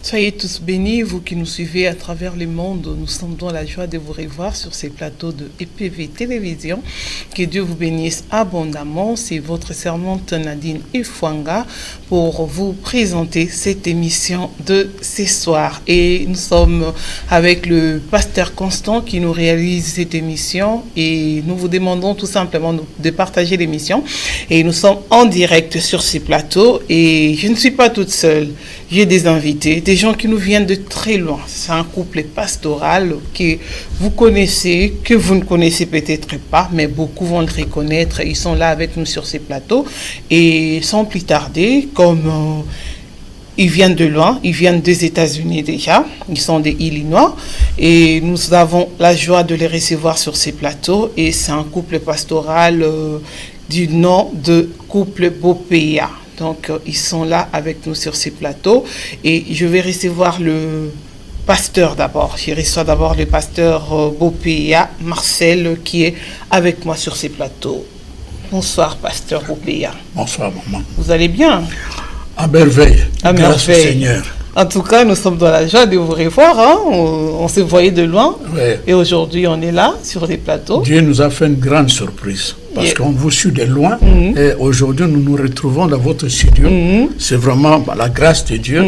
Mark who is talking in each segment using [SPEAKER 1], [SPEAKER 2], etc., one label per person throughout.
[SPEAKER 1] Soyez tous bénis, vous qui nous suivez à travers le monde. Nous sommes dans la joie de vous revoir sur ces plateaux de EPV Télévision. Que Dieu vous bénisse abondamment. C'est votre servante Nadine Efwanga pour vous présenter cette émission de ce soir. Et nous sommes avec le pasteur Constant qui nous réalise cette émission. Et nous vous demandons tout simplement de partager l'émission. Et nous sommes en direct sur ces plateaux. Et je ne suis pas toute seule. J'ai des invités, des gens qui nous viennent de très loin. C'est un couple pastoral que vous connaissez, que vous ne connaissez peut-être pas, mais beaucoup vont le reconnaître. Ils sont là avec nous sur ces plateaux. Et sans plus tarder, comme ils viennent de loin, ils viennent des États-Unis déjà, ils sont des Illinois, et nous avons la joie de les recevoir sur ces plateaux. Et c'est un couple pastoral du nom de couple Bopéa. Donc, ils sont là avec nous sur ces plateaux. Et je vais recevoir le pasteur d'abord. Je reçois d'abord le pasteur Bopéa, Marcel, qui est avec moi sur ces plateaux. Bonsoir, pasteur Bopéa.
[SPEAKER 2] Bonsoir, maman.
[SPEAKER 1] Vous allez bien?
[SPEAKER 2] À merveille.
[SPEAKER 1] À
[SPEAKER 2] Grâce
[SPEAKER 1] merveille.
[SPEAKER 2] au Seigneur.
[SPEAKER 1] En tout cas, nous sommes dans la joie de vous revoir. Hein? On se voyait de loin.
[SPEAKER 2] Ouais.
[SPEAKER 1] Et aujourd'hui, on est là, sur les plateaux.
[SPEAKER 2] Dieu nous a fait une grande surprise. Parce qu'on vous suit de loin. Et aujourd'hui, nous nous retrouvons dans votre studio. C'est vraiment la grâce de Dieu.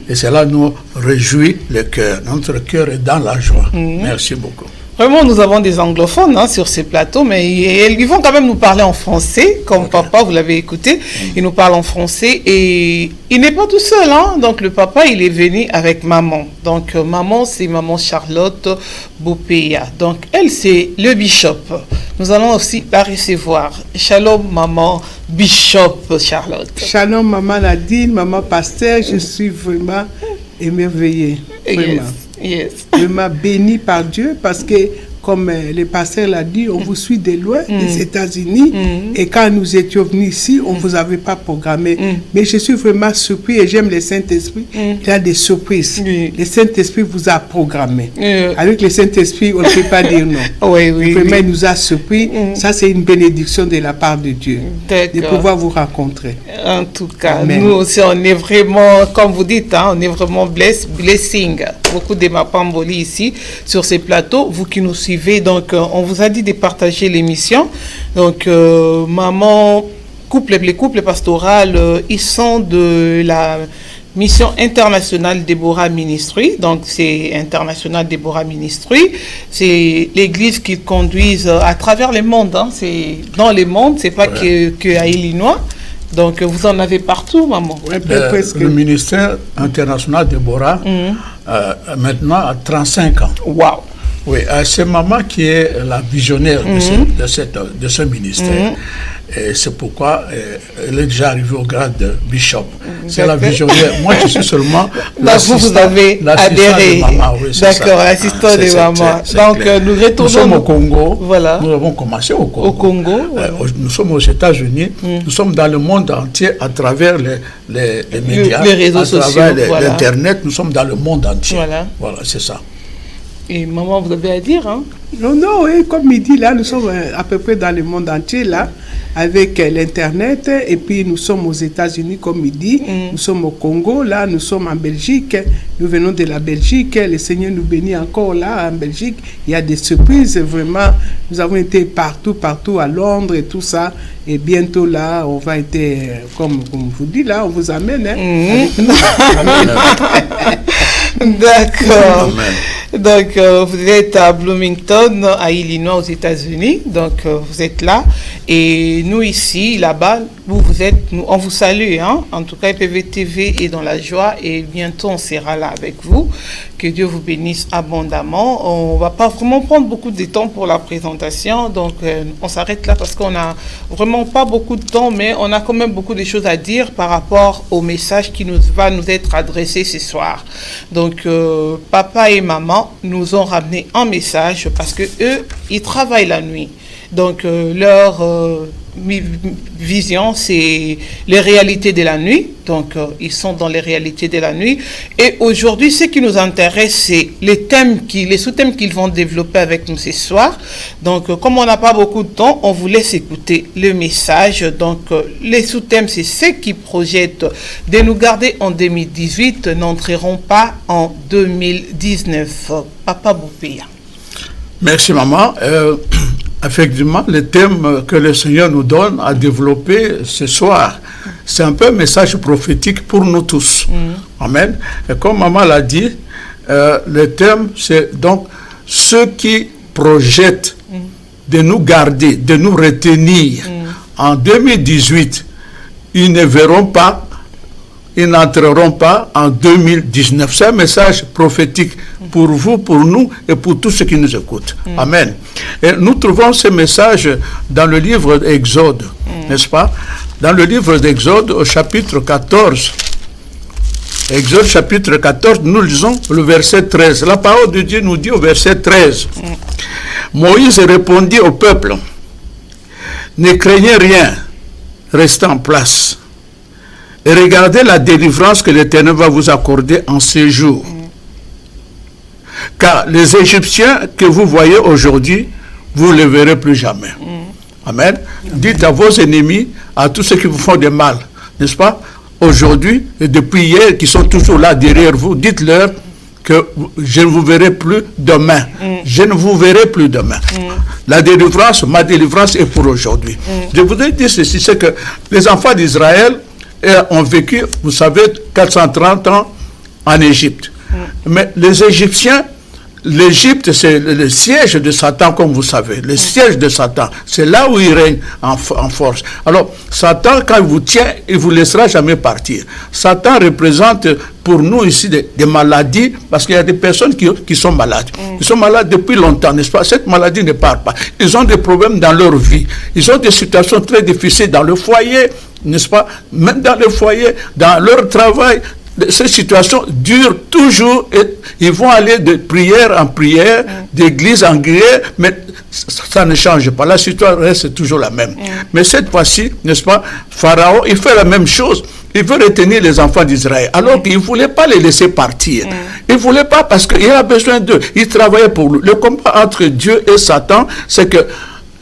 [SPEAKER 2] Et cela nous réjouit le cœur. Notre cœur est dans la joie. Merci beaucoup.
[SPEAKER 1] Vraiment, nous avons des anglophones sur ces plateaux, mais ils vont quand même nous parler en français, comme papa, vous l'avez écouté, il nous parle en français, et il n'est pas tout seul, donc le papa, il est venu avec maman. Donc maman, c'est maman Charlotte Bopéa. Donc elle, c'est le bishop. Nous allons aussi la recevoir. Shalom, maman Bishop Charlotte.
[SPEAKER 3] Shalom, maman Nadine, maman pasteur, je suis vraiment émerveillée. Vraiment.
[SPEAKER 1] Yes.
[SPEAKER 3] Vraiment béni par Dieu parce que, comme le pasteur l'a dit, on vous suit de loin, des États-Unis. Et quand nous étions venus ici, on ne vous avait pas programmé. Mais je suis vraiment surpris et j'aime le Saint-Esprit. Il y a des surprises. Le Saint-Esprit vous a programmé. Avec le Saint-Esprit, on ne peut pas dire non. Vraiment, il nous a surpris. Ça, c'est une bénédiction de la part de Dieu. De pouvoir vous rencontrer.
[SPEAKER 1] En tout cas,
[SPEAKER 3] Amen.
[SPEAKER 1] nous aussi, on est vraiment, comme vous dites, on est vraiment blessing. Beaucoup de Mapamboli ici, sur ces plateaux. Vous qui nous suivez, donc on vous a dit de partager l'émission. Donc maman, les couples pastoraux, ils sont de la mission internationale Déborah Ministry. Donc c'est international Déborah Ministry. C'est l'église qu'ils conduisent à travers le monde. C'est dans le monde, c'est pas que à Illinois. Donc vous en avez partout, maman.
[SPEAKER 2] Le ministère international Déborah maintenant a 35 ans.
[SPEAKER 1] Waouh.
[SPEAKER 2] Oui, c'est maman qui est la visionnaire de ce ministère. Et c'est pourquoi elle est déjà arrivée au grade de bishop. C'est la visionnaire. Moi, je suis seulement
[SPEAKER 1] vous avez adhéré.
[SPEAKER 2] De maman. Oui,
[SPEAKER 1] d'accord, l'assistant de maman. Donc, nous retournons.
[SPEAKER 2] Nous sommes au Congo.
[SPEAKER 1] Voilà.
[SPEAKER 2] Nous avons commencé au Congo.
[SPEAKER 1] Au Congo. Voilà.
[SPEAKER 2] Nous sommes aux États-Unis. Nous sommes dans le monde entier à travers les médias,
[SPEAKER 1] les réseaux sociaux,
[SPEAKER 2] à travers l'Internet. Nous sommes dans le monde entier. Voilà, c'est ça.
[SPEAKER 1] Et maman, vous avez à dire,
[SPEAKER 3] Non, oui, comme il dit, là, nous sommes à peu près dans le monde entier, là, avec l'Internet, et puis nous sommes aux États-Unis, comme il dit, nous sommes au Congo, là, nous sommes en Belgique, nous venons de la Belgique, le Seigneur nous bénit encore là, en Belgique, il y a des surprises, vraiment, nous avons été partout, à Londres et tout ça, et bientôt là, on va être, comme vous dites, là, on vous amène,
[SPEAKER 1] D'accord. Amen. Donc, vous êtes à Bloomington, à Illinois, aux États-Unis. Donc, vous êtes là. Et nous, ici, là-bas, vous êtes, on vous salue. En tout cas, EPV TV est dans la joie. Et bientôt, on sera là avec vous. Que Dieu vous bénisse abondamment. On ne va pas vraiment prendre beaucoup de temps pour la présentation. Donc, on s'arrête là parce qu'on n'a vraiment pas beaucoup de temps. Mais on a quand même beaucoup de choses à dire par rapport au message qui va nous être adressé ce soir. Donc, papa et maman nous ont ramené un message parce que eux, ils travaillent la nuit. Donc, leur vision, c'est les réalités de la nuit. Donc, ils sont dans les réalités de la nuit. Et aujourd'hui, ce qui nous intéresse, c'est les sous-thèmes qu'ils vont développer avec nous ce soir. Donc, comme on n'a pas beaucoup de temps, on vous laisse écouter le message. Donc, les sous-thèmes, c'est ceux qui projettent de nous garder en 2018, n'entreront pas en 2019. Papa Boupéa.
[SPEAKER 2] Merci, maman. Effectivement, le thème que le Seigneur nous donne à développer ce soir, c'est un peu un message prophétique pour nous tous. Amen. Et comme maman l'a dit, le thème, c'est donc ceux qui projettent de nous garder, de nous retenir en 2018, ils ne verront pas, ils n'entreront pas en 2019. C'est un message prophétique pour vous, pour nous et pour tous ceux qui nous écoutent. Amen. Et nous trouvons ce message dans le livre d'Exode, n'est-ce pas? Dans le livre d'Exode, au chapitre 14. Exode chapitre 14, nous lisons le verset 13. La parole de Dieu nous dit au verset 13. Moïse répondit au peuple, ne craignez rien, restez en place. Et regardez la délivrance que l'Éternel va vous accorder en ces jours. Car les Égyptiens que vous voyez aujourd'hui, vous ne les verrez plus jamais. Amen. Dites à vos ennemis, à tous ceux qui vous font du mal, n'est-ce pas? Aujourd'hui, et depuis hier, qui sont toujours là derrière vous, dites-leur que je ne vous verrai plus demain. Je ne vous verrai plus demain. La délivrance, ma délivrance est pour aujourd'hui. Je voudrais dire ceci, c'est que les enfants d'Israël ont vécu, vous savez, 430 ans en Égypte. Mais les Égyptiens, l'Égypte, c'est le siège de Satan, comme vous savez. Le siège de Satan, c'est là où il règne en force. Alors, Satan, quand il vous tient, il ne vous laissera jamais partir. Satan représente pour nous ici des maladies, parce qu'il y a des personnes qui sont malades. Ils sont malades depuis longtemps, n'est-ce pas? Cette maladie ne part pas. Ils ont des problèmes dans leur vie. Ils ont des situations très difficiles dans le foyer, n'est-ce pas? Même dans le foyer, dans leur travail. Ces situations durent toujours et ils vont aller de prière en prière, d'église en église, mais ça ne change pas. La situation reste toujours la même. Mais cette fois-ci, n'est-ce pas, Pharaon, il fait la même chose. Il veut retenir les enfants d'Israël, alors qu'il ne voulait pas les laisser partir. Il ne voulait pas parce qu'il a besoin d'eux. Il travaillait pour lui. Le combat entre Dieu et Satan, c'est que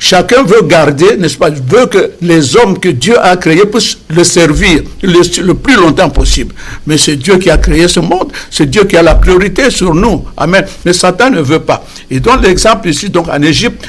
[SPEAKER 2] chacun veut garder, n'est-ce pas, veut que les hommes que Dieu a créés puissent le servir le plus longtemps possible. Mais c'est Dieu qui a créé ce monde, c'est Dieu qui a la priorité sur nous. Amen. Mais Satan ne veut pas. Et donc l'exemple ici, donc en Égypte,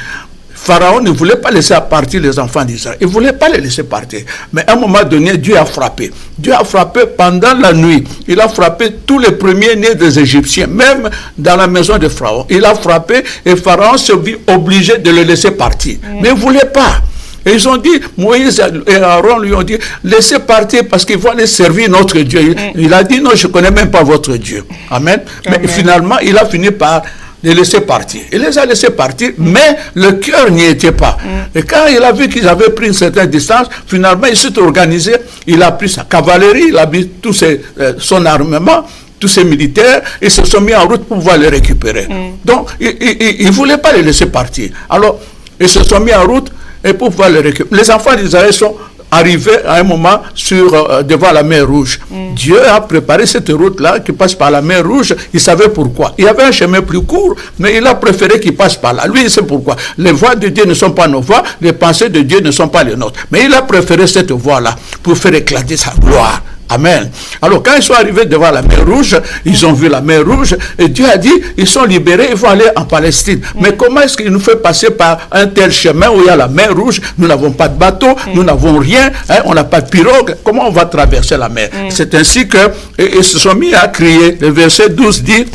[SPEAKER 2] Pharaon ne voulait pas laisser partir les enfants d'Israël. Il ne voulait pas les laisser partir. Mais à un moment donné, Dieu a frappé. Dieu a frappé pendant la nuit. Il a frappé tous les premiers-nés des Égyptiens, même dans la maison de Pharaon. Il a frappé et Pharaon se vit obligé de le laisser partir. Mais il ne voulait pas. Et ils ont dit, Moïse et Aaron lui ont dit, laissez partir parce qu'ils vont aller servir notre Dieu. Il a dit, non, je ne connais même pas votre Dieu. Amen. Mais finalement, il a fini par les laisser partir. Il les a laissés partir, mais le cœur n'y était pas. Et quand il a vu qu'ils avaient pris une certaine distance, finalement, il s'est organisé, il a pris sa cavalerie, il a pris tout son armement, tous ses militaires, ils se sont mis en route pour pouvoir les récupérer. Donc, il ne voulait pas les laisser partir. Alors, ils se sont mis en route et pour pouvoir les récupérer. Les enfants d'Israël sont arrivés à un moment devant la mer Rouge. Dieu a préparé cette route-là qui passe par la mer Rouge. Il savait pourquoi. Il y avait un chemin plus court, mais il a préféré qu'il passe par là. Lui, il sait pourquoi. Les voies de Dieu ne sont pas nos voies, les pensées de Dieu ne sont pas les nôtres. Mais il a préféré cette voie-là pour faire éclater sa gloire. Amen. Alors, quand ils sont arrivés devant la mer Rouge, ils ont vu la mer Rouge, et Dieu a dit, ils sont libérés, ils vont aller en Palestine. Mais comment est-ce qu'il nous fait passer par un tel chemin où il y a la mer Rouge? Nous n'avons pas de bateau, nous n'avons rien, on n'a pas de pirogue. Comment on va traverser la mer? C'est ainsi qu'ils se sont mis à crier. Le verset 12 dit,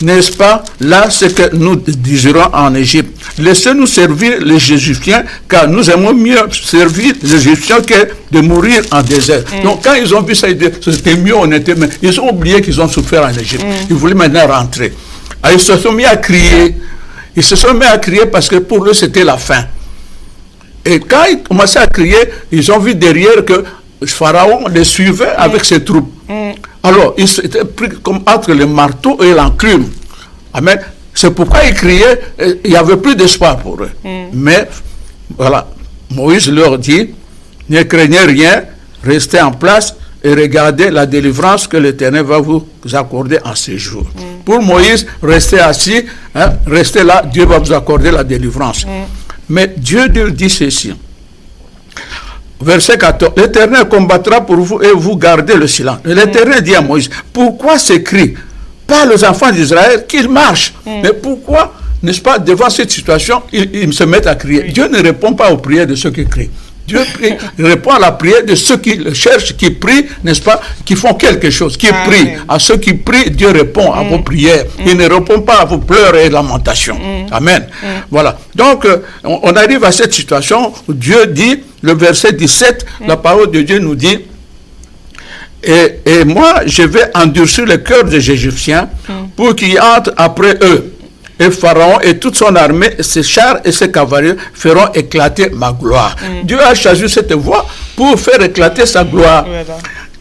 [SPEAKER 2] n'est-ce pas, là, ce que nous désirons en Égypte. Laissez-nous servir les Égyptiens, car nous aimons mieux servir les Égyptiens que de mourir en désert. Donc, quand ils ont vu ça, c'était mieux, on était mieux. Ils ont oublié qu'ils ont souffert en Égypte. Ils voulaient maintenant rentrer. Alors, ils se sont mis à crier. Ils se sont mis à crier parce que pour eux, c'était la fin. Et quand ils commençaient à crier, ils ont vu derrière que Pharaon les suivait avec ses troupes. Alors, ils étaient pris comme entre le marteau et l'enclume. Amen. C'est pourquoi ils criaient, il n'y avait plus d'espoir pour eux. Mais, voilà, Moïse leur dit, ne craignez rien, restez en place et regardez la délivrance que l'Éternel va vous accorder en ces jours. Pour Moïse, restez assis, restez là, Dieu va vous accorder la délivrance. Mais Dieu dit ceci. Verset 14, l'Éternel combattra pour vous et vous gardez le silence. L'Éternel dit à Moïse, pourquoi ces cris? Pas les enfants d'Israël qu'ils marchent. Mais pourquoi, n'est-ce pas, devant cette situation, ils se mettent à crier? Dieu ne répond pas aux prières de ceux qui crient. Dieu répond à la prière de ceux qui le cherchent, qui prient, n'est-ce pas, qui font quelque chose, qui prient. À ceux qui prient, Dieu répond à vos prières. Il ne répond pas à vos pleurs et lamentations. Amen. Voilà. Donc, on arrive à cette situation où Dieu dit, le verset 17, la parole de Dieu nous dit, et moi, je vais endurcir le cœur des Égyptiens pour qu'ils entrent après eux. Et Pharaon et toute son armée, ses chars et ses cavaliers feront éclater ma gloire. Dieu a choisi cette voie pour faire éclater sa gloire.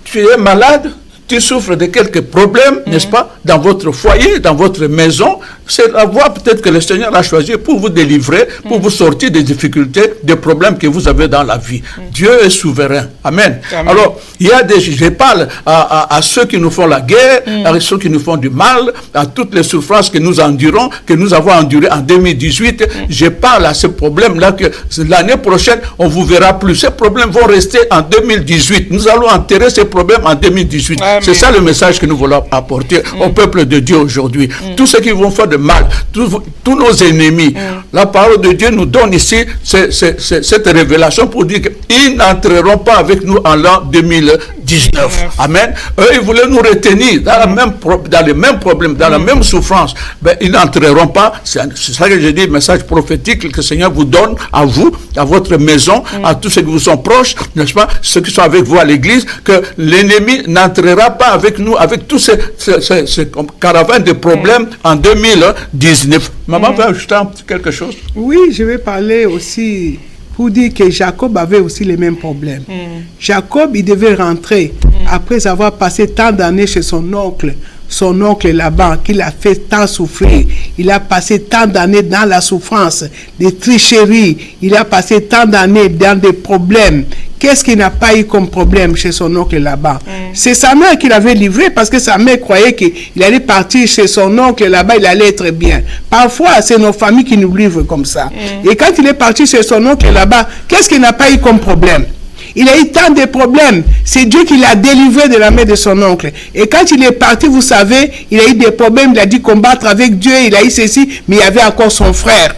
[SPEAKER 2] Tu es malade, tu souffres de quelques problèmes, n'est-ce pas, dans votre foyer, dans votre maison. C'est la voie peut-être que le Seigneur a choisi pour vous délivrer, pour vous sortir des difficultés, des problèmes que vous avez dans la vie. Dieu est souverain. Amen. Alors, il y a je parle à ceux qui nous font la guerre, à ceux qui nous font du mal, à toutes les souffrances que nous endurons, que nous avons endurées en 2018. Je parle à ces problèmes-là que l'année prochaine, on ne vous verra plus. Ces problèmes vont rester en 2018. Nous allons enterrer ces problèmes en 2018. C'est ça le message que nous voulons apporter au peuple de Dieu aujourd'hui. Tous ceux qui vont faire de mal, tous nos ennemis, la parole de Dieu nous donne ici cette révélation pour dire qu'ils n'entreront pas avec nous en l'an 2019. Amen. Eux, ils voulaient nous retenir dans les mêmes problèmes, dans la même souffrance. Ben, ils n'entreront pas. C'est ça que j'ai dit, le message prophétique que le Seigneur vous donne à vous, à votre maison, à tous ceux qui vous sont proches, n'est-ce pas, ceux qui sont avec vous à l'église, que l'ennemi n'entrera pas avec nous, avec tous ces caravanes de problèmes en 2019. Maman veut ajouter quelque chose?
[SPEAKER 3] Oui, je vais parler aussi pour dire que Jacob avait aussi les mêmes problèmes. Jacob, il devait rentrer après avoir passé tant d'années chez son oncle Laban, qu'il a fait tant souffrir. Il a passé tant d'années dans la souffrance, des tricheries. Il a passé tant d'années dans des problèmes. Qu'est-ce qu'il n'a pas eu comme problème chez son oncle Laban? C'est sa mère qui l'avait livré parce que sa mère croyait qu'il allait partir chez son oncle là-bas, il allait être bien. Parfois, c'est nos familles qui nous livrent comme ça. Et quand il est parti chez son oncle là-bas, qu'est-ce qu'il n'a pas eu comme problème? Il a eu tant de problèmes. C'est Dieu qui l'a délivré de la main de son oncle. Et quand il est parti, vous savez, il a eu des problèmes. Il a dû combattre avec Dieu. Il a eu ceci. Mais il y avait encore son frère.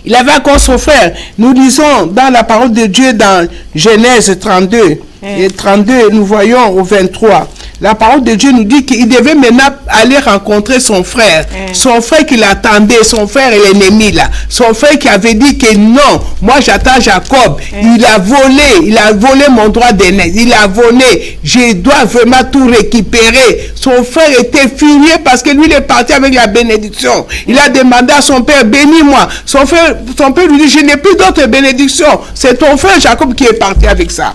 [SPEAKER 3] Il avait encore son frère. Nous lisons dans la parole de Dieu dans Genèse 32. Et 32, nous voyons au 23. La parole de Dieu nous dit qu'il devait maintenant aller rencontrer son frère. Son frère qui l'attendait, son frère et l'ennemi là. Son frère qui avait dit que non, moi j'attends Jacob. Il a volé mon droit d'aîné. Il a volé. Je dois vraiment tout récupérer. Son frère était furieux parce que lui il est parti avec la bénédiction. Il a demandé à son père, bénis-moi. Son père lui dit, je n'ai plus d'autre bénédiction. C'est ton frère Jacob qui est parti avec ça.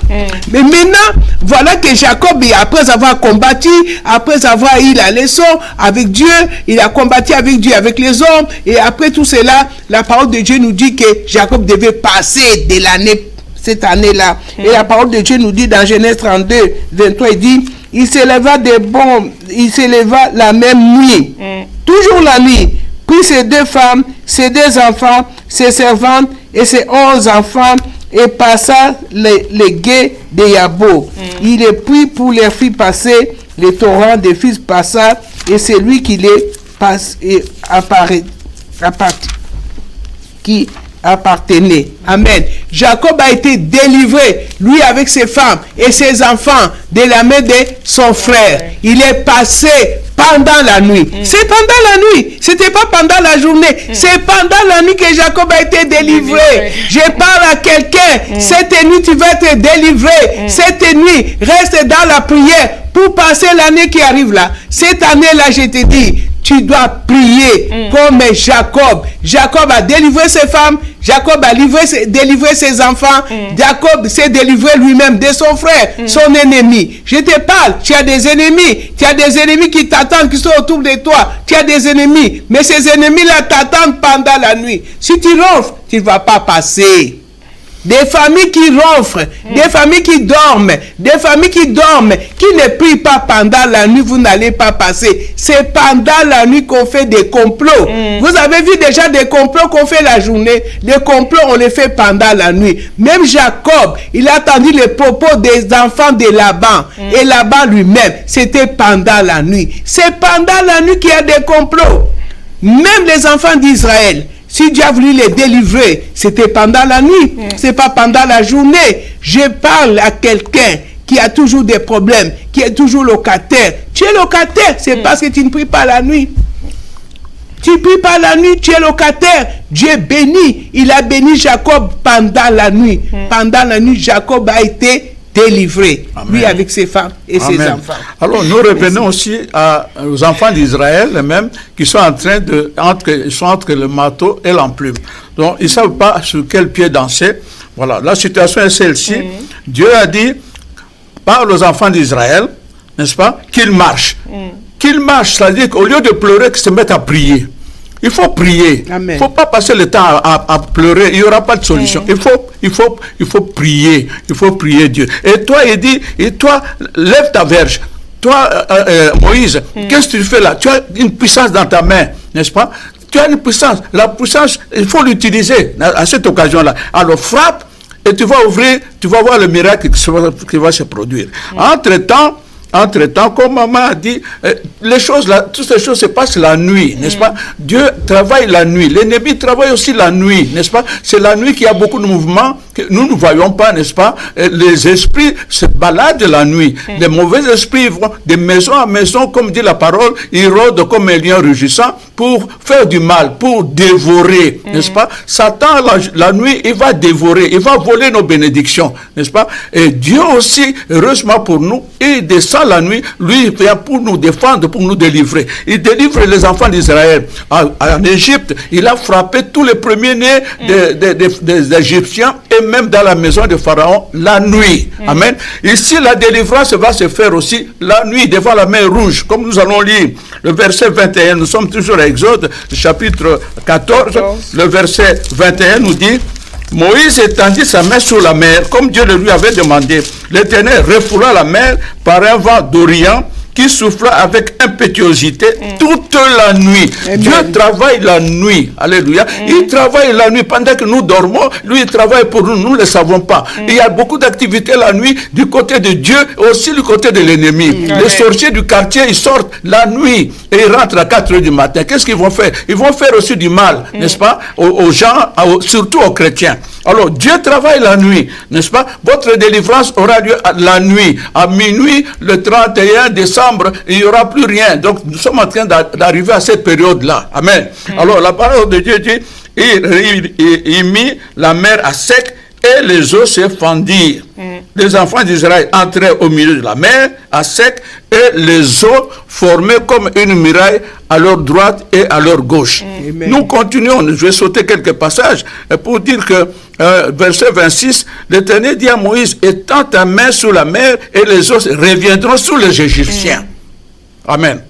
[SPEAKER 3] Mais maintenant, voilà que Jacob, après avoir combattu, après avoir eu la leçon avec Dieu, il a combattu avec Dieu, avec les hommes, et après tout cela, la parole de Dieu nous dit que Jacob devait passer de cette année-là. Et la parole de Dieu nous dit dans Genèse 32, 23, il dit, il s'éleva la même nuit, toujours la nuit, puis ses 2 femmes, ses 2 enfants, ses servantes et ses 11 enfants, et passa les guets de Yabo. Il est pris pour les filles passer, les torrents des fils passa, et c'est lui qui qui appartenait. Amen. Jacob a été délivré, lui avec ses femmes et ses enfants, de la main de son frère. Il est passé pendant la nuit. C'est pendant la nuit. C'était pas pendant la journée. C'est pendant la nuit que Jacob a été délivré. Je parle à quelqu'un. Cette nuit, tu vas être délivré. Cette nuit, reste dans la prière pour passer l'année qui arrive là. Cette année-là, je te dis, tu dois prier comme Jacob. Jacob a délivré ses femmes, Jacob a délivré ses enfants, Jacob s'est délivré lui-même de son frère, son ennemi. Je te parle, tu as des ennemis qui t'attendent, qui sont autour de toi, tu as des ennemis, mais ces ennemis-là t'attendent pendant la nuit. Si tu ronfles, tu ne vas pas passer. Des familles qui ronflent, des familles qui dorment, qui ne prient pas pendant la nuit, vous n'allez pas passer. C'est pendant la nuit qu'on fait des complots. Vous avez vu déjà des complots qu'on fait la journée. Les complots, on les fait pendant la nuit. Même Jacob, il a entendu les propos des enfants de Laban. Et Laban lui-même, c'était pendant la nuit. C'est pendant la nuit qu'il y a des complots. Même les enfants d'Israël, si Dieu a voulu les délivrer, c'était pendant la nuit, c'est pas pendant la journée. Je parle à quelqu'un qui a toujours des problèmes, qui est toujours locataire. Tu es locataire, c'est parce que tu ne pries pas la nuit. Tu pries pas la nuit, tu es locataire. Dieu bénit. Il a béni Jacob pendant la nuit. Pendant la nuit, Jacob a été délivré, lui avec ses femmes et ses enfants.
[SPEAKER 2] Alors nous revenons aussi aux enfants d'Israël même qui sont en train entre le marteau et l'enclume. Donc ils ne savent pas sur quel pied danser. Voilà, la situation est celle-ci. Dieu a dit, parle aux enfants d'Israël, n'est-ce pas, qu'ils marchent. Qu'ils marchent, c'est-à-dire qu'au lieu de pleurer, qu'ils se mettent à prier. Il faut prier. Il ne faut pas passer le temps à pleurer. Il n'y aura pas de solution. Il faut prier. Il faut prier Dieu. Et toi, il dit, lève ta verge. Toi, Moïse, qu'est-ce que tu fais là? Tu as une puissance dans ta main, n'est-ce pas? Tu as une puissance. La puissance, il faut l'utiliser à cette occasion-là. Alors frappe et tu vas ouvrir, tu vas voir le miracle qui va se produire. Entre-temps, comme maman a dit, les choses là, toutes ces choses se passent la nuit, n'est-ce pas? Dieu travaille la nuit. L'ennemi travaille aussi la nuit, n'est-ce pas? C'est la nuit qu'il y a beaucoup de mouvements que nous ne voyons pas, n'est-ce pas? Les esprits se baladent la nuit. Les mauvais esprits vont de maison à maison, comme dit la parole, ils rôdent comme un lion rugissant pour faire du mal, pour dévorer, n'est-ce pas? Satan, la nuit, il va dévorer, il va voler nos bénédictions, n'est-ce pas? Et Dieu aussi, heureusement pour nous, il descend la nuit, lui vient pour nous défendre, pour nous délivrer. Il délivre les enfants d'Israël. En Égypte, il a frappé tous les premiers-nés des Égyptiens et même dans la maison de Pharaon la nuit. Amen. Ici, la délivrance va se faire aussi la nuit devant la mer Rouge. Comme nous allons lire le verset 21, nous sommes toujours à Exode, chapitre 14, le verset 21 nous dit: Moïse étendit sa main sur la mer, comme Dieu le lui avait demandé. L'Éternel refoula la mer par un vent d'Orient qui souffla avec impétuosité toute la nuit. Amen. Dieu travaille la nuit. Alléluia. Il travaille la nuit pendant que nous dormons. Lui, il travaille pour nous. Nous ne le savons pas. Il y a beaucoup d'activités la nuit du côté de Dieu et aussi du côté de l'ennemi. Les sorciers du quartier, ils sortent la nuit et ils rentrent à 4 heures du matin. Qu'est-ce qu'ils vont faire? Ils vont faire aussi du mal, n'est-ce pas, aux gens, surtout aux chrétiens. Alors, Dieu travaille la nuit, n'est-ce pas? Votre délivrance aura lieu la nuit. À minuit, le 31 décembre, il n'y aura plus rien. Donc, nous sommes en train d'arriver à cette période-là. Amen. Alors, la parole de Dieu dit, il mit la mer à sec et les eaux se fendirent. Les enfants d'Israël entraient au milieu de la mer à sec et les eaux formaient comme une muraille à leur droite et à leur gauche. Nous continuons, je vais sauter quelques passages pour dire que verset 26, l'Éternel dit à Moïse: étends ta main sur la mer et les eaux reviendront sur les Égyptiens. Amen.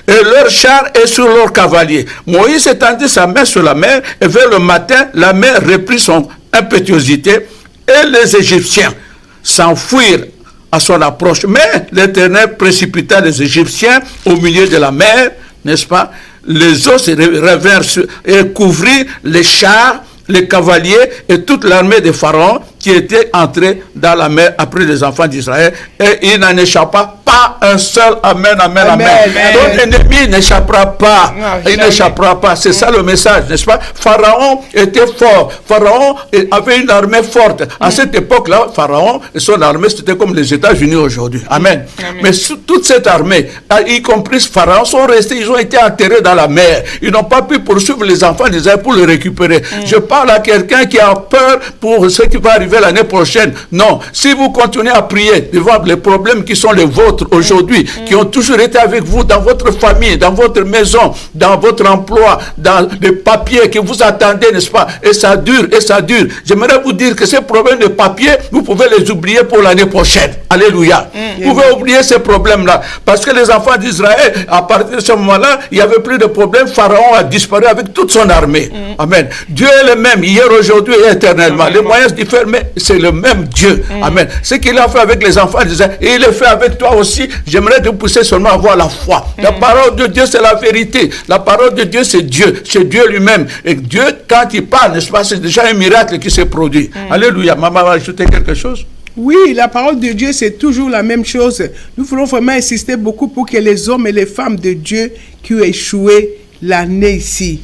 [SPEAKER 2] Et leur char est sur leurs cavaliers. Moïse étendit sa main sur la mer et vers le matin, la mer reprit son impétuosité et les Égyptiens s'enfuirent à son approche. Mais l'Éternel précipita les Égyptiens au milieu de la mer, n'est-ce pas? Les eaux se revinrent et couvrirent les chars, les cavaliers et toute l'armée de Pharaon qui était entrée dans la mer après les enfants d'Israël, et il n'en échappa pas un seul. Amen, amen, amen. Ton ennemi n'échappera pas. Il n'échappera pas. C'est ça le message, n'est-ce pas? Pharaon était fort. Pharaon avait une armée forte. À cette époque-là, Pharaon et son armée, c'était comme les États-Unis aujourd'hui. Amen. Mais toute cette armée, y compris Pharaon, sont restés, ils ont été enterrés dans la mer. Ils n'ont pas pu poursuivre les enfants d'Israël pour les récupérer. Je parle à quelqu'un qui a peur pour ce qui va arriver arriver l'année prochaine. Non, si vous continuez à prier devant les problèmes qui sont les vôtres aujourd'hui, qui ont toujours été avec vous dans votre famille, dans votre maison, dans votre emploi, dans les papiers que vous attendez, n'est-ce pas? Et ça dure, et ça dure. J'aimerais vous dire que ces problèmes de papier, vous pouvez les oublier pour l'année prochaine. Alléluia. Vous pouvez oublier ces problèmes-là. Parce que les enfants d'Israël, à partir de ce moment-là, il n'y avait plus de problème. Pharaon a disparu avec toute son armée. Amen. Dieu est le même, hier, aujourd'hui et éternellement. Les moyens diffèrent, mais c'est le même Dieu. Amen. Ce qu'il a fait avec les enfants d'Israël, et il le fait avec toi aussi. J'aimerais te pousser seulement à avoir la foi. La parole de Dieu, c'est la vérité. La parole de Dieu, c'est Dieu. C'est Dieu lui-même. Et Dieu, quand il parle, n'est-ce pas, c'est déjà un miracle qui s'est produit. Alléluia. Maman va ajouter quelque chose?
[SPEAKER 3] Oui, la parole de Dieu, c'est toujours la même chose. Nous voulons vraiment insister beaucoup pour que les hommes et les femmes de Dieu qui ont échoué l'année ici,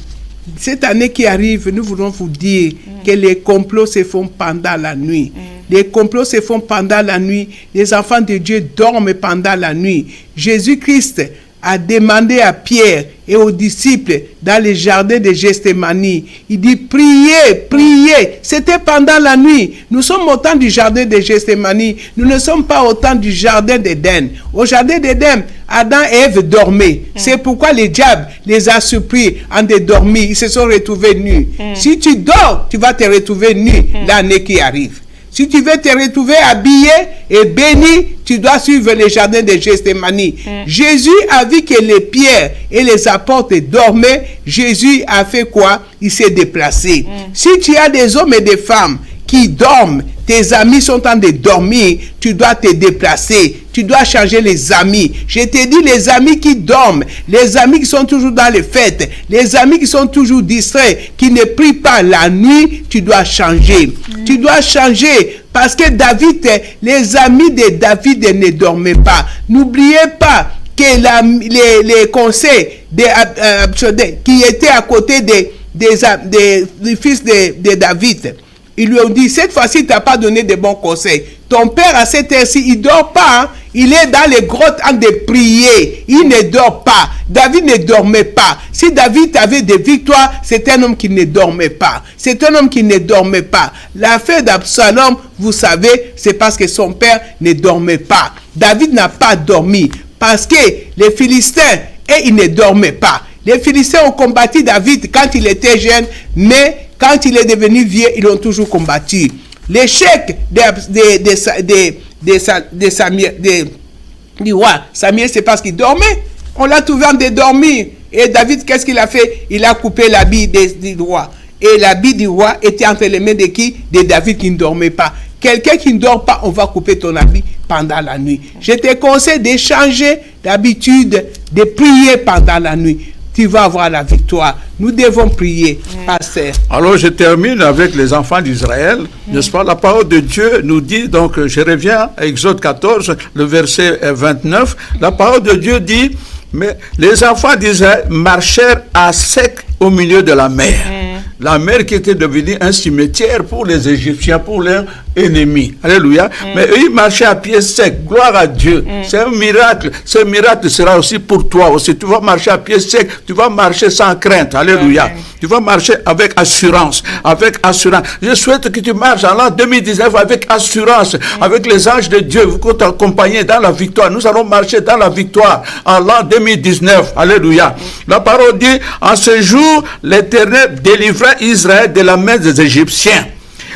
[SPEAKER 3] cette année qui arrive, nous voulons vous dire que les complots se font pendant la nuit. Les complots se font pendant la nuit. Les enfants de Dieu dorment pendant la nuit. Jésus-Christ a demandé à Pierre et aux disciples dans le jardin de Gethsémani, il dit priez, priez. C'était pendant la nuit. Nous sommes au temps du jardin de Gethsémani. Nous ne sommes pas au temps du jardin d'Éden. Au jardin d'Éden, Adam et Ève dormaient. C'est pourquoi le diable les a surpris en de dormir. Ils se sont retrouvés nus. Si tu dors, tu vas te retrouver nu l'année qui arrive. Si tu veux te retrouver habillé et béni, tu dois suivre le jardin de Gethsémani. Jésus a vu que les pierres et les apôtres dormaient. Jésus a fait quoi? Il s'est déplacé. Si tu as des hommes et des femmes qui dorment, tes amis sont en train de dormir, tu dois te déplacer, tu dois changer les amis. Je te dis, les amis qui dorment, les amis qui sont toujours dans les fêtes, les amis qui sont toujours distraits, qui ne prient pas la nuit, tu dois changer. Tu dois changer parce que David, les amis de David ne dormaient pas. N'oubliez pas que les conseils qui étaient à côté des fils de David, ils lui ont dit, cette fois-ci, tu n'as pas donné de bons conseils. Ton père, à cette heure-ci, il ne dort pas. Hein? Il est dans les grottes en train de prier. Il ne dort pas. David ne dormait pas. Si David avait des victoires, c'est un homme qui ne dormait pas. C'est un homme qui ne dormait pas. L'affaire d'Absalom, vous savez, c'est parce que son père ne dormait pas. David n'a pas dormi parce que les Philistins, ils ne dormaient pas. Les Philistins ont combattu David quand il était jeune, mais quand il est devenu vieux, ils l'ont toujours combattu. L'échec du roi Samuel, c'est parce qu'il dormait. On l'a trouvé en train de dormir. Et David, qu'est-ce qu'il a fait? Il a coupé l'habit du roi. Et l'habit du roi était entre les mains de qui? De David qui ne dormait pas. Quelqu'un qui ne dort pas, on va couper ton habit pendant la nuit. Je te conseille de changer d'habitude, de prier pendant la nuit. Tu vas avoir la victoire. Nous devons prier, pasteur.
[SPEAKER 2] Alors je termine avec les enfants d'Israël, n'est-ce pas? La parole de Dieu nous dit, donc je reviens à Exode 14, le verset 29. La parole de Dieu dit, mais les enfants d'Israël marchèrent à sec au milieu de la mer. La mer qui était devenue un cimetière pour les Égyptiens, pour leurs ennemis. Alléluia. Mais eux, ils marchaient à pied sec. Gloire à Dieu. C'est un miracle. Ce miracle sera aussi pour toi aussi. Tu vas marcher à pied sec. Tu vas marcher sans crainte. Alléluia. Tu vas marcher avec assurance. Avec assurance. Je souhaite que tu marches en l'an 2019 avec assurance. Avec les anges de Dieu. Vous comptez t'accompagner dans la victoire. Nous allons marcher dans la victoire en l'an 2019. Alléluia. La parole dit, en ce jour, l'Éternel délivra Israël de la main des Égyptiens.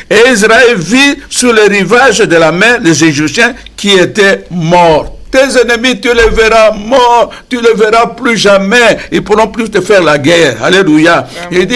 [SPEAKER 2] Et Israël vit sur le rivage de la mer des Égyptiens qui étaient morts. Tes ennemis, tu les verras morts, tu les verras plus jamais. Ils ne pourront plus te faire la guerre. Alléluia. Il dit,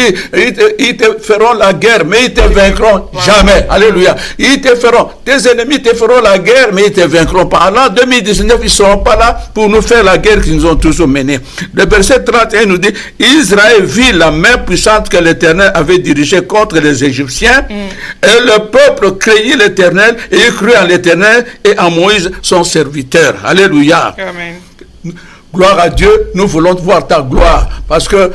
[SPEAKER 2] ils te feront la guerre, mais ils te vaincront jamais. Alléluia. Ils te feront, tes ennemis te feront la guerre, mais ils te vaincront pas. En l'an 2019, ils ne seront pas là pour nous faire la guerre qu'ils nous ont toujours menée. Le verset 31 nous dit, Israël vit la main puissante que l'Éternel avait dirigée contre les Égyptiens. Et le peuple craignit l'Éternel et il crut en l'Éternel et en Moïse, son serviteur. Alléluia.
[SPEAKER 1] Amen.
[SPEAKER 2] Gloire à Dieu, nous voulons voir ta gloire. Parce que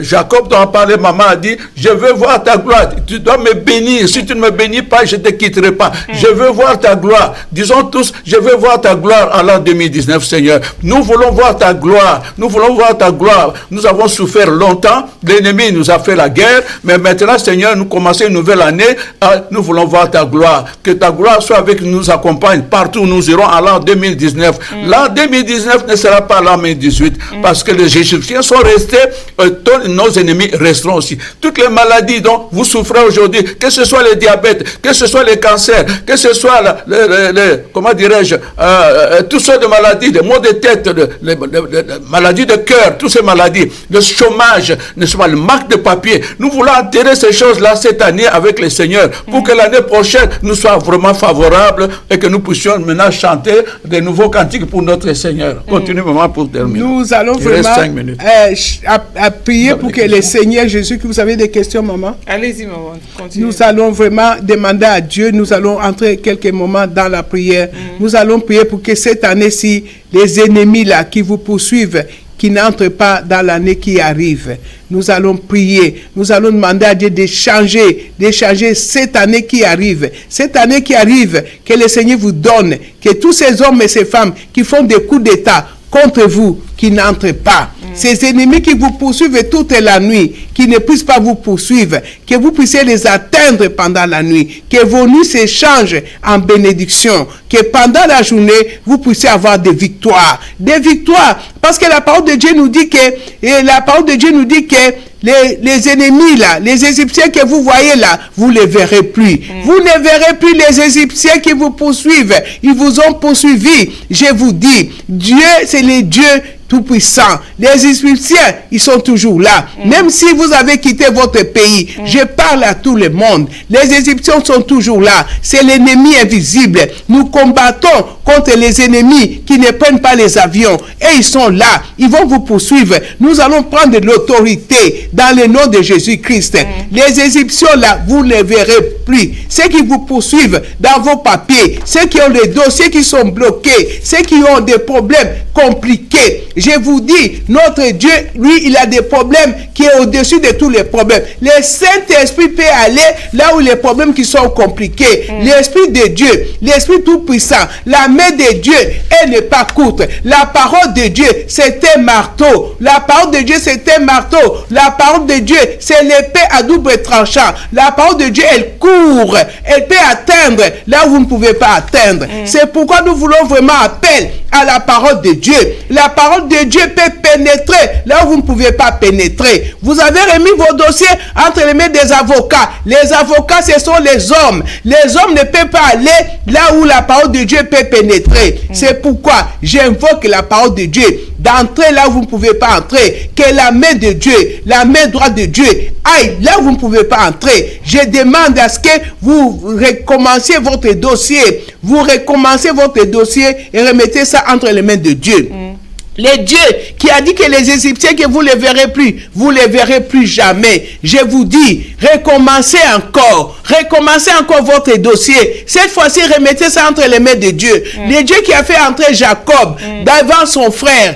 [SPEAKER 2] Jacob dont on parlait, maman a dit, je veux voir ta gloire. Tu dois me bénir. Si tu ne me bénis pas, je ne te quitterai pas. Je veux voir ta gloire. Disons tous, je veux voir ta gloire à l'an 2019, Seigneur. Nous voulons voir ta gloire. Nous voulons voir ta gloire. Nous avons souffert longtemps. L'ennemi nous a fait la guerre. Mais maintenant, Seigneur, nous commençons une nouvelle année. Nous voulons voir ta gloire. Que ta gloire soit avec nous, nous accompagne partout où nous irons à l'an 2019. L'an 2019 ne sera pas l'an 2018. Parce que les Égyptiens sont restés, nos ennemis resteront aussi. Toutes les maladies dont vous souffrez aujourd'hui, que ce soit le diabète, que ce soit les cancers, que ce soit comment dirais-je, toutes sortes de maladies, des maux de tête, les maladies de cœur, toutes ces maladies, le chômage, n'est-ce pas, le manque de papier. Nous voulons enterrer ces choses-là cette année avec le Seigneur pour que l'année prochaine nous soit vraiment favorable et que nous puissions maintenant chanter de nouveaux cantiques pour notre Seigneur. Continue, maman, pour terminer.
[SPEAKER 3] Nous allons vraiment prier pour que le Seigneur Jésus, que vous avez des questions, maman?
[SPEAKER 1] Allez-y, maman. Continue.
[SPEAKER 3] Nous allons vraiment demander à Dieu, nous allons entrer quelques moments dans la prière. Nous allons prier pour que cette année-ci, les ennemis là qui vous poursuivent, qui n'entrent pas dans l'année qui arrive. Nous allons prier, nous allons demander à Dieu de changer cette année qui arrive. Cette année qui arrive, que le Seigneur vous donne, que tous ces hommes et ces femmes qui font des coups d'État contre vous, qui n'entrent pas. Ces ennemis qui vous poursuivent toute la nuit, qui ne puissent pas vous poursuivre, que vous puissiez les atteindre pendant la nuit, que vos nuits s'échangent en bénédiction, que pendant la journée, vous puissiez avoir des victoires. Des victoires, parce que la parole de Dieu nous dit que, les ennemis là, les Égyptiens que vous voyez là, vous ne les verrez plus. Vous ne verrez plus les Égyptiens qui vous poursuivent. Ils vous ont poursuivi. Je vous dis, Dieu, c'est le Dieu tout-puissant. Les Égyptiens, ils sont toujours là. Même si vous avez quitté votre pays, je parle à tout le monde. Les Égyptiens sont toujours là. C'est l'ennemi invisible. Nous combattons contre les ennemis qui ne prennent pas les avions. Et ils sont là. Ils vont vous poursuivre. Nous allons prendre de l'autorité dans le nom de Jésus-Christ. Les Égyptiens là, vous ne les verrez plus. Ceux qui vous poursuivent dans vos papiers, ceux qui ont des dossiers qui sont bloqués, ceux qui ont des problèmes compliqués. Je vous dis, notre Dieu, lui, il a des problèmes qui est au-dessus de tous les problèmes. Le Saint-Esprit peut aller là où les problèmes qui sont compliqués. L'Esprit de Dieu, l'Esprit tout-puissant, la main de Dieu, elle n'est pas courte. La parole de Dieu, c'est un marteau. La parole de Dieu, c'est un marteau. La parole de Dieu, c'est l'épée à double tranchant. La parole de Dieu, elle court. Elle peut atteindre là où vous ne pouvez pas atteindre. C'est pourquoi nous voulons vraiment appel à la parole de Dieu. La parole de Dieu peut pénétrer là où vous ne pouvez pas pénétrer. Vous avez remis vos dossiers entre les mains des avocats. Les avocats, ce sont les hommes. Les hommes ne peuvent pas aller là où la parole de Dieu peut pénétrer. C'est pourquoi j'invoque la parole de Dieu d'entrer là où vous ne pouvez pas entrer. Que la main de Dieu, la main droite de Dieu aille là où vous ne pouvez pas entrer. Je demande à ce que vous recommenciez votre dossier. Vous recommencez votre dossier et remettez ça entre les mains de Dieu. Le Dieu qui a dit que les Égyptiens, que vous ne les verrez plus, vous ne les verrez plus jamais. Je vous dis, recommencez encore votre dossier. Cette fois-ci, remettez ça entre les mains de Dieu. Le Dieu qui a fait entrer Jacob devant son frère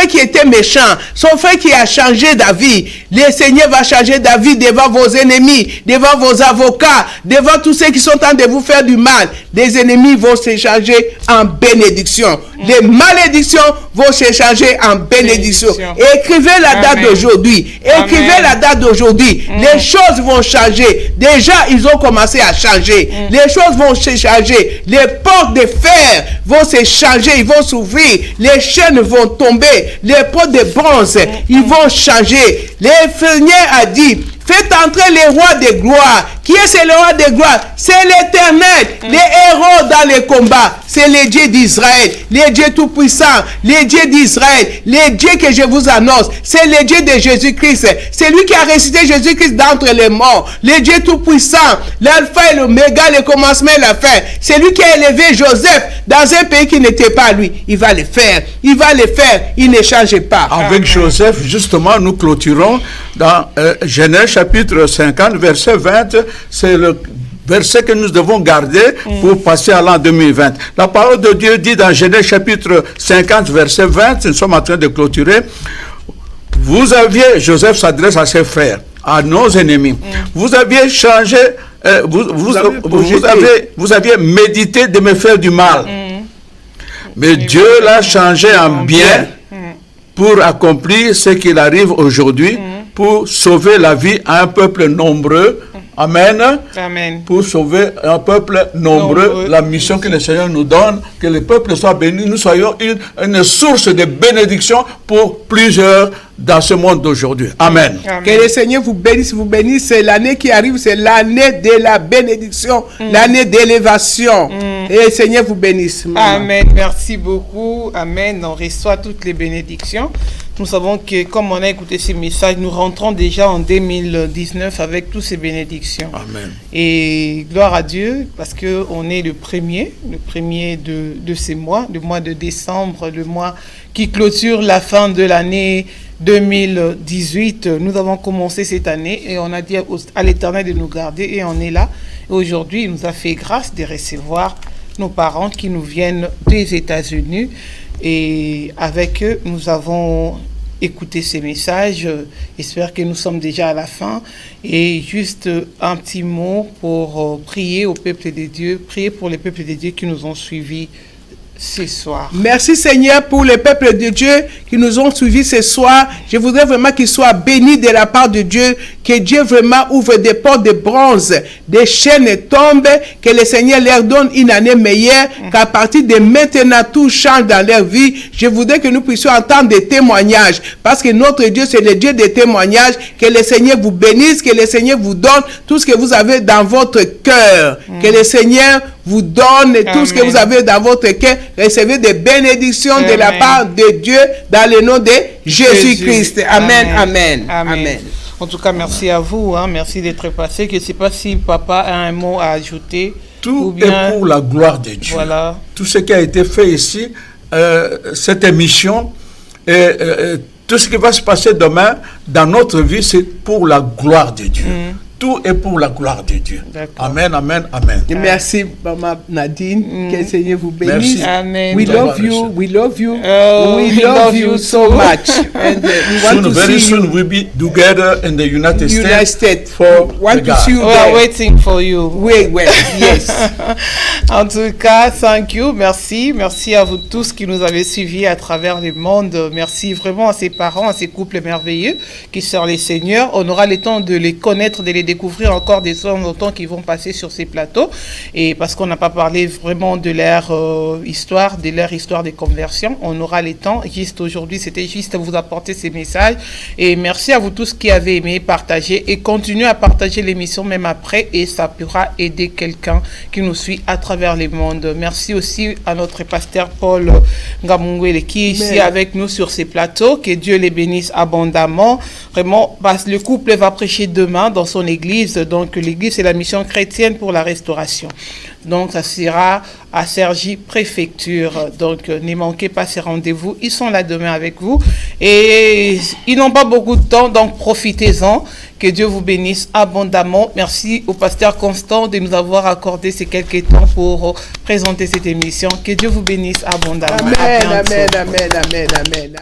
[SPEAKER 3] qui était méchant, son frère qui a changé d'avis. Le Seigneur va changer d'avis devant vos ennemis, devant vos avocats, devant tous ceux qui sont en train de vous faire du mal. Les ennemis vont se changer en bénédiction. Les malédictions vont se changer en bénédiction. Écrivez la date d'aujourd'hui. Écrivez la date d'aujourd'hui. Les choses vont changer. Déjà, ils ont commencé à changer. Les choses vont se changer. Les portes de fer vont se changer. Ils vont s'ouvrir. Les chaînes vont tomber. Les portes de bronze, ils vont changer. Le Seigneur a dit, faites entrer les rois de gloire. Qui est ce roi de gloire? C'est l'Éternel. Les héros dans les combats, c'est le Dieu d'Israël. Le Dieu tout-puissant. Le Dieu d'Israël. Le Dieu que je vous annonce. C'est le Dieu de Jésus-Christ. C'est lui qui a ressuscité Jésus-Christ d'entre les morts. Le Dieu tout-puissant. L'alpha et l'oméga, le commencement et la fin. C'est lui qui a élevé Joseph dans un pays qui n'était pas lui. Il va le faire. Il va le faire. Il ne change pas.
[SPEAKER 2] Avec Joseph, justement, nous clôturons dans Genèse chapitre 50, verset 20. C'est le versets que nous devons garder pour passer à l'an 2020. La parole de Dieu dit dans Genèse chapitre 50, verset 20, nous sommes en train de clôturer. Vous aviez, Joseph s'adresse à ses frères, à nos ennemis. Vous aviez changé, vous aviez médité de me faire du mal. Mais Dieu l'a changé en bien pour accomplir ce qu'il arrive aujourd'hui, pour sauver la vie à un peuple nombreux. Amen.
[SPEAKER 1] Amen.
[SPEAKER 2] Pour sauver un peuple nombreux, la mission que le Seigneur nous donne, que le peuple soit béni, nous soyons une source de bénédiction pour plusieurs dans ce monde d'aujourd'hui. Amen.
[SPEAKER 3] Amen. Que le Seigneur vous bénisse. C'est l'année qui arrive, c'est l'année de la bénédiction, l'année d'élévation. Et le Seigneur vous bénisse. Maman.
[SPEAKER 1] Amen. Merci beaucoup. Amen. On reçoit toutes les bénédictions. Nous savons que comme on a écouté ces messages, nous rentrons déjà en 2019 avec toutes ces bénédictions.
[SPEAKER 2] Amen.
[SPEAKER 1] Et gloire à Dieu, parce qu'on est le premier de ces mois, le mois de décembre, le mois qui clôture la fin de l'année 2018. Nous avons commencé cette année et on a dit à l'Éternel de nous garder et on est là. Et aujourd'hui, il nous a fait grâce de recevoir nos parents qui nous viennent des États-Unis. Et avec eux, nous avons écouté ces messages. J'espère que nous sommes déjà à la fin. Et juste un petit mot pour prier au peuple de Dieu, prier pour les peuples de Dieu qui nous ont suivis ce soir.
[SPEAKER 3] Merci Seigneur pour les peuples de Dieu qui nous ont suivis ce soir. Je voudrais vraiment qu'ils soient bénis de la part de Dieu, que Dieu vraiment ouvre des portes de bronze, des chaînes tombent, que le Seigneur leur donne une année meilleure, qu'à partir de maintenant tout change dans leur vie. Je voudrais que nous puissions entendre des témoignages, parce que notre Dieu c'est le Dieu des témoignages. Que le Seigneur vous bénisse, que le Seigneur vous donne tout ce que vous avez dans votre cœur, que le Seigneur vous donne tout ce que vous avez dans votre cœur. Recevez des bénédictions de la part de Dieu dans le nom de Jésus-Christ. Amen, amen, amen.
[SPEAKER 1] En tout cas, merci à vous. Merci d'être passé. Je ne sais pas si papa a un mot à ajouter.
[SPEAKER 2] Tout est pour la gloire de Dieu.
[SPEAKER 1] Voilà.
[SPEAKER 2] Tout ce qui a été fait ici, cette émission, tout ce qui va se passer demain dans notre vie, c'est pour la gloire de Dieu. Tout est pour la gloire de Dieu. Amen, amen, amen.
[SPEAKER 3] Et merci, Maman Nadine. Que le Seigneur vous bénisse.
[SPEAKER 2] Merci.
[SPEAKER 1] Amen.
[SPEAKER 3] We love you. We love you.
[SPEAKER 1] Oh,
[SPEAKER 3] we love you so much. And we want to
[SPEAKER 2] very
[SPEAKER 3] see
[SPEAKER 2] soon
[SPEAKER 3] you
[SPEAKER 2] we'll be together in the United States
[SPEAKER 3] for want to see you
[SPEAKER 1] We are
[SPEAKER 3] there.
[SPEAKER 1] waiting for you.
[SPEAKER 3] Wait, yes.
[SPEAKER 1] En tout cas, thank you, merci. Merci à vous tous qui nous avez suivis à travers le monde. Merci vraiment à ces parents, à ces couples merveilleux qui servent les Seigneurs. On aura le temps de les connaître, de les découvrir encore des temps en temps qui vont passer sur ces plateaux. Et parce qu'on n'a pas parlé vraiment de leur histoire, de conversion, on aura le temps. Juste aujourd'hui, c'était juste vous apporter ces messages. Et merci à vous tous qui avez aimé partager et continuez à partager l'émission même après et ça pourra aider quelqu'un qui nous suit à travers le monde. Merci aussi à notre pasteur Paul Ngamungwele qui est ici avec nous sur ces plateaux. Que Dieu les bénisse abondamment. Vraiment, parce que le couple va prêcher demain dans son église. Donc, l'église, c'est la mission chrétienne pour la restauration. Donc, ça sera à Cergy Préfecture. Donc, ne manquez pas ces rendez-vous. Ils sont là demain avec vous. Et ils n'ont pas beaucoup de temps, donc profitez-en. Que Dieu vous bénisse abondamment. Merci au pasteur Constant de nous avoir accordé ces quelques temps pour présenter cette émission. Que Dieu vous bénisse abondamment.
[SPEAKER 3] Amen, amen, amen, amen, amen.